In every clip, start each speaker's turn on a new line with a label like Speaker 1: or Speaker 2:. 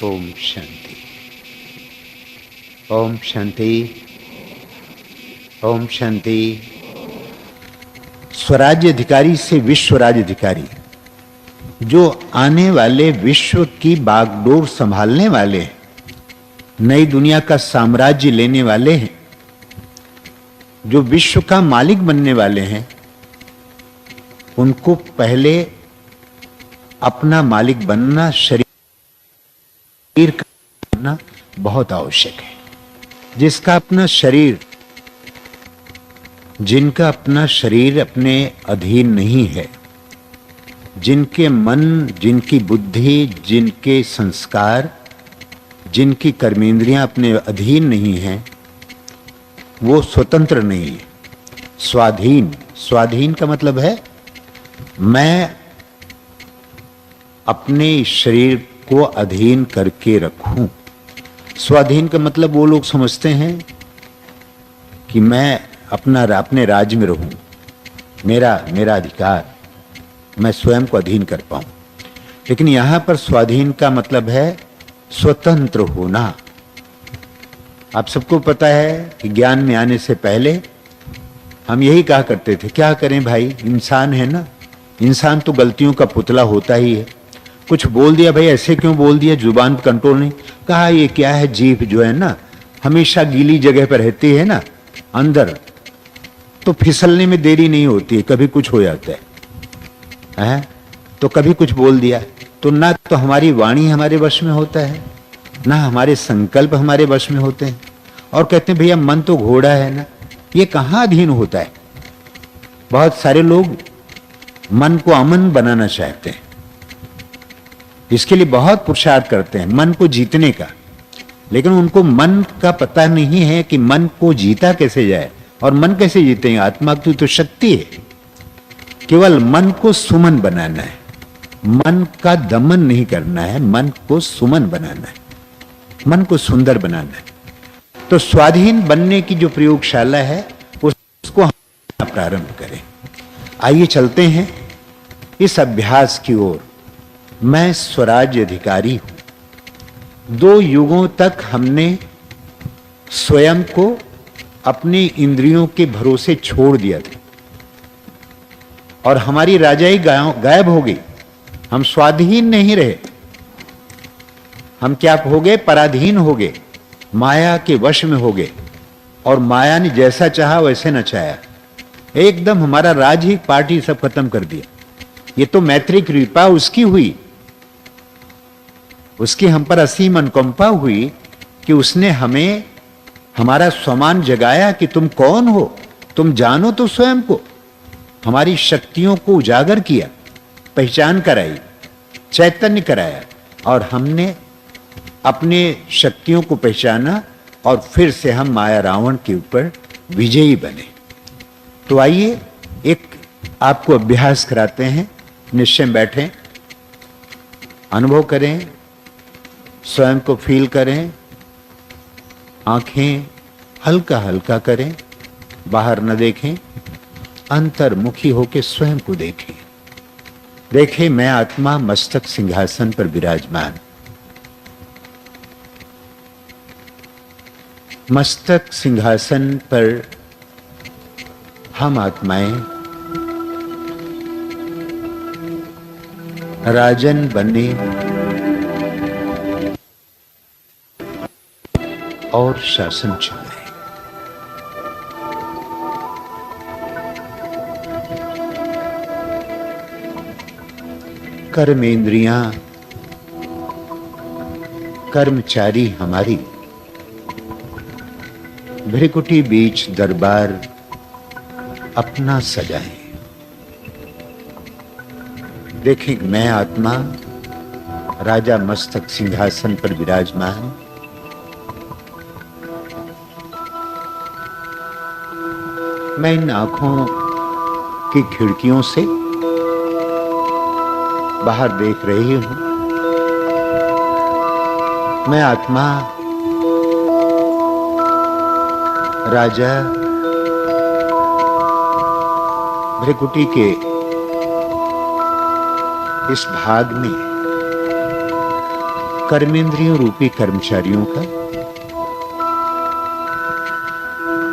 Speaker 1: ओम शांति। ओम शांति। ओम शांति। स्वराज्य अधिकारी से विश्व राज्य अधिकारी, जो आने वाले विश्व की बागडोर संभालने वाले हैं, नई दुनिया का साम्राज्य लेने वाले हैं, जो विश्व का मालिक बनने वाले हैं, उनको पहले अपना मालिक बनना, शरीर का बनना बहुत आवश्यक है। जिसका अपना शरीर, जिनका अपना शरीर अपने अधीन नहीं है, जिनके मन, जिनकी बुद्धि, जिनके संस्कार, जिनकी कर्मेंद्रियां अपने अधीन नहीं हैं, वो स्वतंत्र नहीं है, स्वाधीन। स्वाधीन का मतलब है मैं अपने शरीर को अधीन करके रखूं। स्वाधीन का मतलब वो लोग समझते हैं कि मैं अपने राज्य में रहूं, मेरा अधिकार, मैं स्वयं को अधीन कर पाऊं। लेकिन यहां पर स्वाधीन का मतलब है स्वतंत्र होना। आप सबको पता है कि ज्ञान में आने से पहले हम यही कहा करते थे, क्या करें भाई, इंसान है ना, इंसान तो गलतियों का पुतला होता ही है। कुछ बोल दिया, भाई ऐसे क्यों बोल दिया, जुबान पर कंट्रोल नहीं। कहा ये क्या है, जीभ जो है ना हमेशा गीली जगह पर रहती है ना अंदर, तो फिसलने में देरी नहीं होती है, कभी कुछ हो जाता है, तो कभी कुछ बोल दिया तो ना तो हमारी वाणी हमारे वश में होता है, ना हमारे संकल्प हमारे वश में होते हैं। और कहते हैं भैया मन तो घोड़ा है ना, ये कहाँ अधीन होता है। बहुत सारे लोग मन को अमन बनाना चाहते हैं, इसके लिए बहुत पुरुषार्थ करते हैं मन को जीतने का, लेकिन उनको मन का पता नहीं है कि मन को जीता कैसे जाए। और मन कैसे जीतेंगे, आत्मा की तो शक्ति है। केवल मन को सुमन बनाना है, मन का दमन नहीं करना है, मन को सुमन बनाना है, मन को सुंदर बनाना है। तो स्वाधीन बनने की जो प्रयोगशाला है उसको हम प्रारंभ करें। आइए चलते हैं इस अभ्यास की ओर। मैं स्वराज्य अधिकारी हूं। 2 युगों तक हमने स्वयं को अपनी इंद्रियों के भरोसे छोड़ दिया था और हमारी राजाई गायब हो गई। हम स्वाधीन नहीं रहे, हम क्या हो गए, पराधीन हो गए, माया के वश में हो गए। और माया ने जैसा चाहा वैसे नचाया, एकदम हमारा राज ही पार्टी सब खत्म कर दिया। ये तो मैत्री कृपा उसकी हुई, उसकी हम पर असीम अनुकंपा हुई कि उसने हमें हमारा स्वमान जगाया कि तुम कौन हो, तुम जानो तो स्वयं को। हमारी शक्तियों को उजागर किया, पहचान कराई, चैतन्य कराया, और हमने अपने शक्तियों को पहचाना और फिर से हम माया रावण के ऊपर विजयी बने। तो आइए एक आपको अभ्यास कराते हैं। निश्चय में बैठें, अनुभव करें, स्वयं को फील करें, आंखें हल्का हल्का करें, बाहर न देखें, अंतर्मुखी होकर स्वयं को देखें। देखें मैं आत्मा मस्तक सिंहासन पर विराजमान। मस्तक सिंहासन पर हम आत्माएं राजन बने और शासन चलाए। कर्मेंद्रियां कर्मचारी हमारी, भ्रिकुटी बीच दरबार अपना सजाए। देखें मैं आत्मा राजा मस्तक सिंहासन पर विराजमान। मैं इन आंखों की खिड़कियों से बाहर देख रही हूं। मैं आत्मा राजा भ्रिकुटी के इस भाग में कर्मेंद्रियों रूपी कर्मचारियों का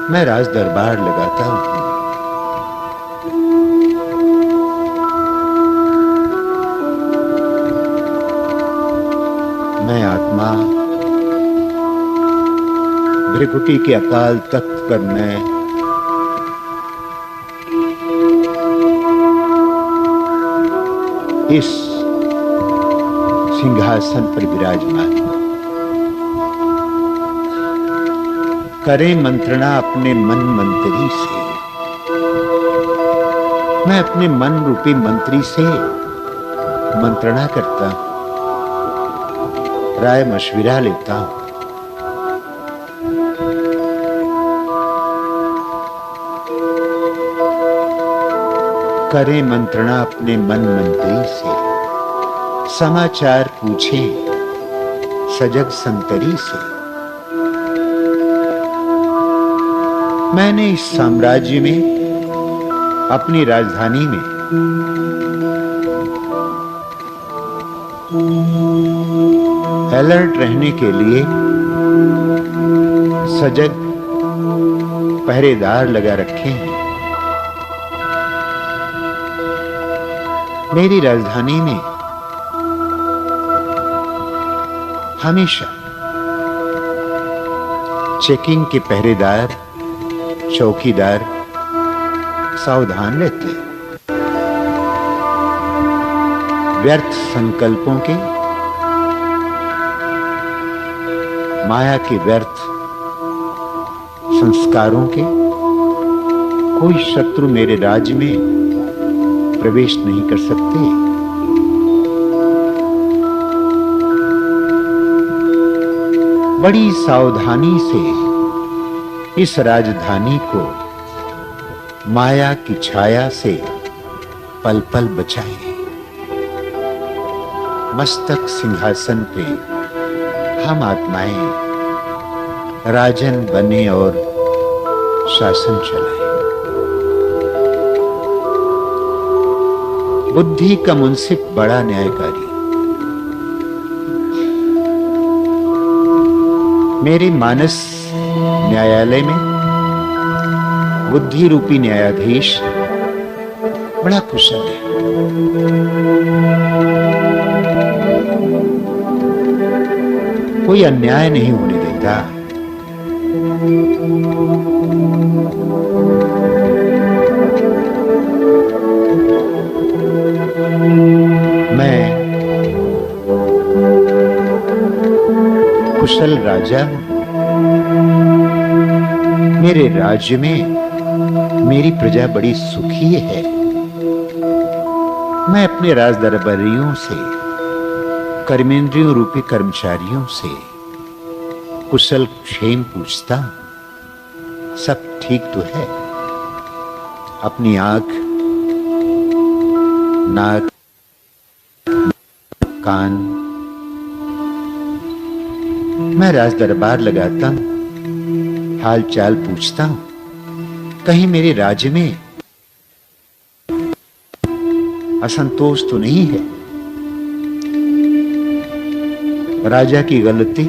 Speaker 1: मैं राज दरबार लगाता हूं। मैं आत्मा भृकुटी के अकाल तख्त पर मैं इस सिंहासन पर विराजमान हूं। करें मंत्रणा अपने मन मंत्री से। मैं अपने मन रूपी मंत्री से मंत्रणा करता हूं, राय मशविरा लेता हूं। करें मंत्रणा अपने मन मंत्री से, समाचार पूछें सजग संतरी से। मैंने इस साम्राज्य में, अपनी राजधानी में अलर्ट रहने के लिए सजग पहरेदार लगा रखे हैं। मेरी राजधानी में हमेशा चेकिंग के पहरेदार, चौकीदार सावधान रहते हैं। व्यर्थ संकल्पों के, माया के व्यर्थ संस्कारों के कोई शत्रु मेरे राज्य में प्रवेश नहीं कर सकते। बड़ी सावधानी से इस राजधानी को माया की छाया से पल पल बचाए। मस्तक सिंहासन पे हम आत्माएं राजन बने और शासन चलाएं। बुद्धि का मुंसिफ बड़ा न्यायकारी मेरे मानस न्यायालय में बुद्धि रूपी न्यायाधीश बड़ा कुशल है। कोई अन्याय नहीं होने देता। मैं कुशल राजा हूं। मेरे राज्य में मेरी प्रजा बड़ी सुखी है। मैं अपने राज दरबारियों से, कर्मेंद्रियों रूपी कर्मचारियों से कुशल क्षेम पूछता हूं। सब ठीक तो है? अपनी आंख, नाक, कान, मैं राज दरबार लगाता हूं, हाल चाल पूछता हूं। कहीं मेरे राज्य में असंतोष तो नहीं है? राजा की गलती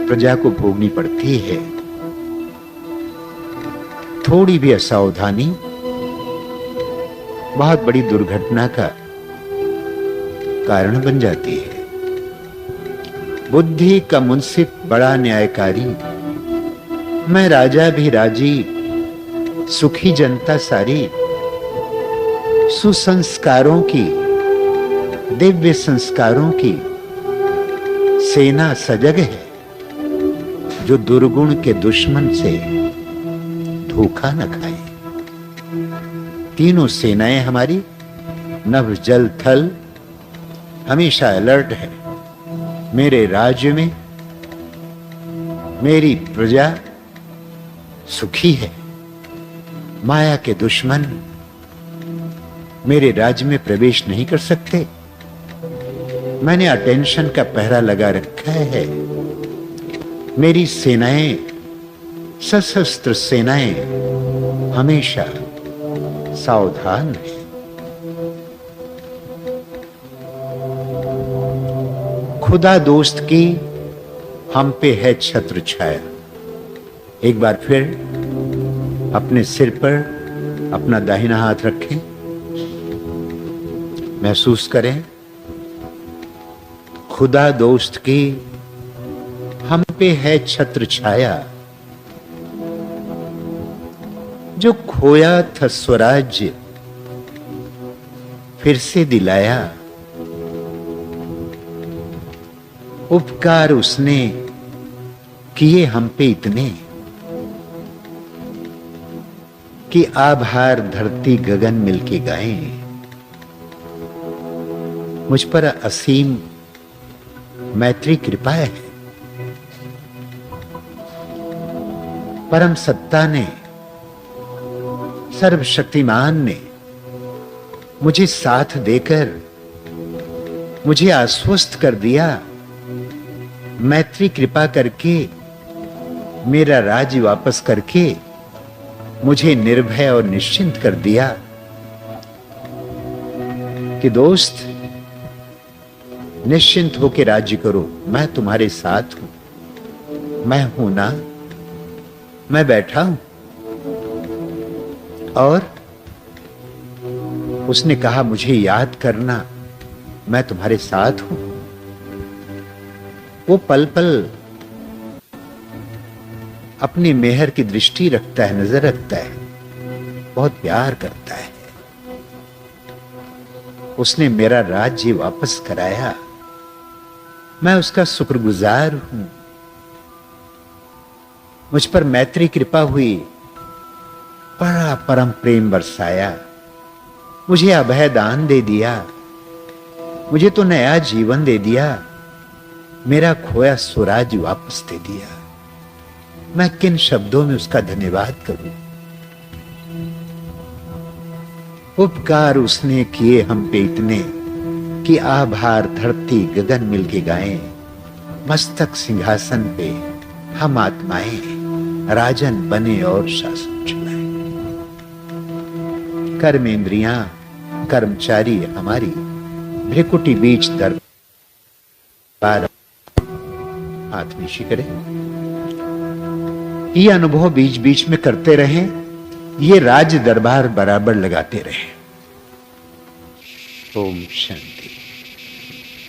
Speaker 1: प्रजा को भोगनी पड़ती है। थोड़ी भी असावधानी बहुत बड़ी दुर्घटना का कारण बन जाती है। बुद्धि का मुंसिफ बड़ा न्यायकारी, मैं राजा भी राजी, सुखी जनता सारी। सुसंस्कारों की, दिव्य संस्कारों की सेना सजग है, जो दुर्गुण के दुश्मन से धोखा न खाए। तीनों सेनाएं हमारी, नभ जल थल, हमेशा अलर्ट है। मेरे राज्य में मेरी प्रजा सुखी है। माया के दुश्मन मेरे राज्य में प्रवेश नहीं कर सकते। मैंने अटेंशन का पहरा लगा रखा है। मेरी सेनाएं, सशस्त्र सेनाएं हमेशा सावधान है। खुदा दोस्त की हम पे है छत्र छाया। एक बार फिर अपने सिर पर अपना दाहिना हाथ रखें, महसूस करें खुदा दोस्त की हम पे है छत्र छाया। जो खोया था स्वराज्य फिर से दिलाया। उपकार उसने किए हम पे इतने कि आभार धरती गगन मिलके गाएं। मुझ पर असीम मैत्री कृपा है। परम सत्ता ने, सर्वशक्तिमान ने मुझे साथ देकर मुझे आश्वस्त कर दिया। मैत्री कृपा करके मेरा राज्य वापस करके मुझे निर्भय और निश्चिंत कर दिया कि दोस्त निश्चिंत होकर राज्य करो, मैं तुम्हारे साथ हूं। मैं हूं ना, मैं बैठा हूं। और उसने कहा मुझे याद करना, मैं तुम्हारे साथ हूं। वो पल पल अपनी मेहर की दृष्टि रखता है, नजर रखता है, बहुत प्यार करता है। उसने मेरा राज्य वापस कराया, मैं उसका शुक्रगुजार हूं। मुझ पर मैत्री कृपा हुई, बड़ा परम प्रेम बरसाया, मुझे अभय दान दे दिया, मुझे तो नया जीवन दे दिया, मेरा खोया स्वराज वापस दे दिया। मैं किन शब्दों में उसका धन्यवाद करूं। उपकार उसने किए हम पे इतने कि आभार धरती गगन मिलके गाएं। मस्तक सिंहासन पे हम आत्माएं राजन बने और शासन चलाएं। कर्मेंद्रियां कर्मचारी हमारी भ्रिकुटी बीच दरबार हाथ नीचे करें। ये अनुभव बीच बीच में करते रहें, ये राज दरबार बराबर लगाते रहें। ओम शांति।